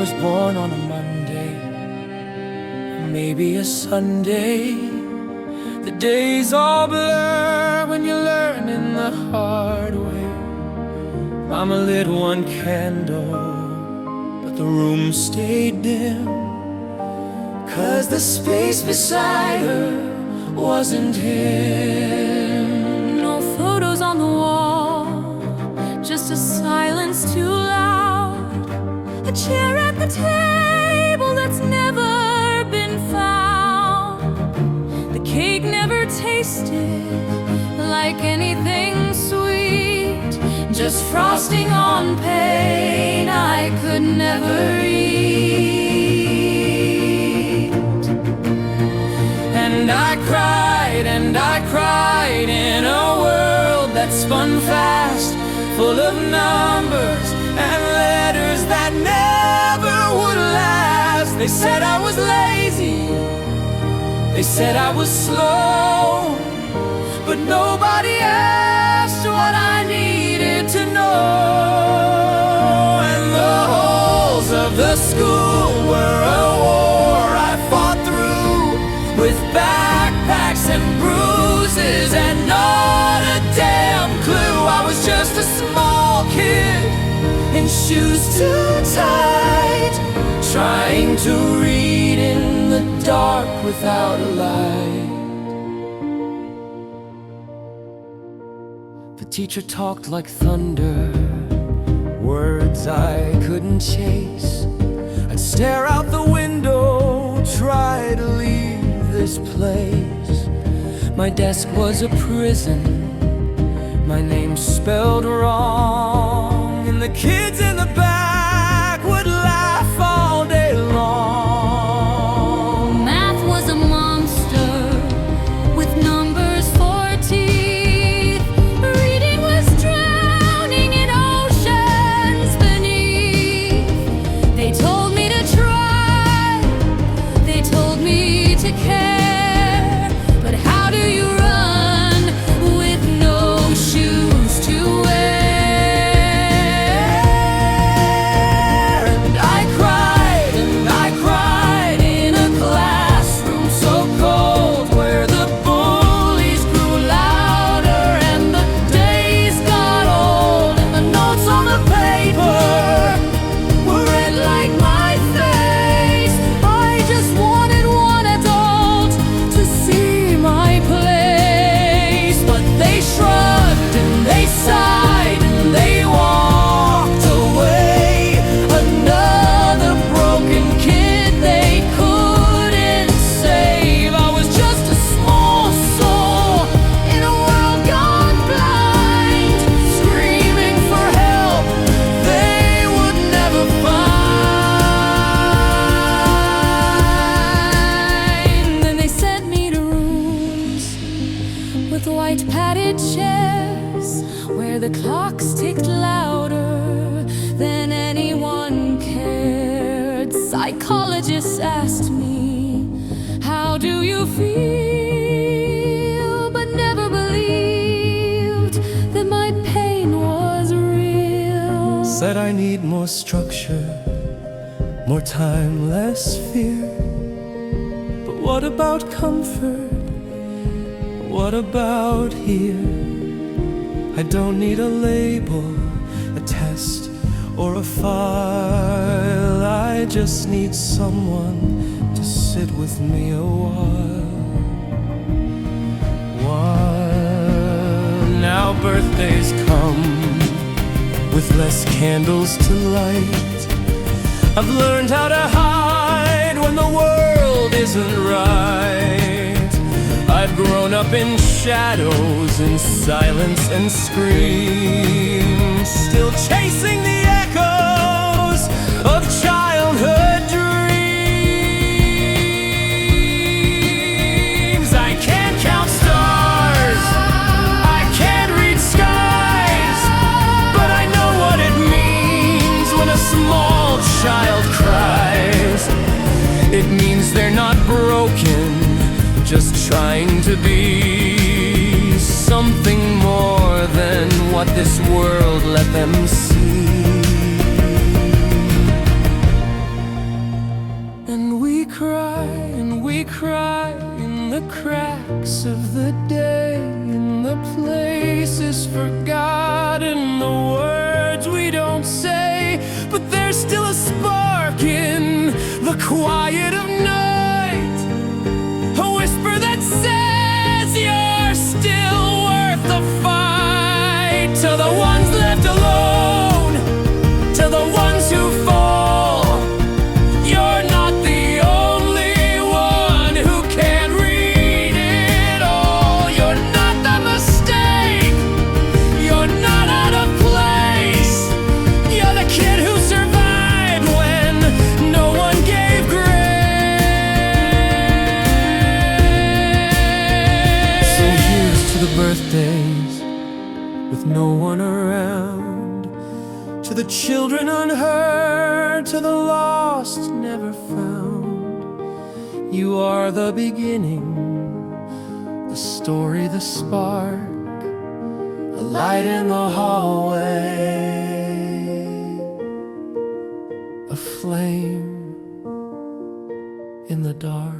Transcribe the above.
was born on a Monday, maybe a Sunday. The days all blur when you're learning the hard way. Mama lit one candle, but the room stayed dim, 'cause the space beside her wasn't him. No photos on the wall, just a silence too loud. A chair at the table that's never been found. The cake never tasted like anything sweet, just frosting on pain I could never eat. And I cried in a world that spun fast, full of numbers and letters that never would last. They said I was lazy, they said I was slow, but nobody asked what I needed to know. And the halls of the school were a war I fought through, with backpacks and bruises and not a damn clue. I was just a small kid in shoes too tight, trying to read in the dark without a light. The teacher talked like thunder, words I couldn't chase. I'd stare out the window, try to leave this place. My desk was a prison, my name spelled wrong, and the kids in the back would laugh all day long. Math was a monster with numbers for teeth. Reading was drowning in oceans beneath. They told me to try, they told me to care, but how do you run with no shoes to wear? And I cried in a classroom so cold, where the bullies grew louder and the days got old, and the notes on the paper were red like my face. I just wanted one adult to see my place, but they shrugged and they sighed and they walked away. Another broken kid they couldn't save. I was just a small soul in a world gone blind, screaming for help they would never find. Then they sent me to rooms with white padded chairs, where the clocks ticked louder than anyone cared. Psychologists asked me, how do you feel? But never believed that my pain was real. Said I need more structure, more time, less fear. But what about comfort? What about here? I don't need a label, a test, or a file. I just need someone to sit with me a while. Now birthdays come with less candles to light. I've learned how to hide when the world isn't right. I've grown up in shadows, in silence and screams, still chasing the echoes of childhood dreams. I can't count stars, I can't read skies, but I know what it means when a small child cries. It means they're not broken, just trying to be something more than what this world let them see. forgotten, the words we don't say, but there's still a spark in the quiet of night, a whisper that says you're still worth the fight. To the ones left alone, to the ones who fall, you're not the only one who can't read it all. You're not the mistake, you're not out of place. You're the kid who survived when no one gave grace. So here's to the birthdays with no one around, to the children unheard, to the lost never found. You are the beginning, the story, the spark, a light in the hallway, a flame in the dark.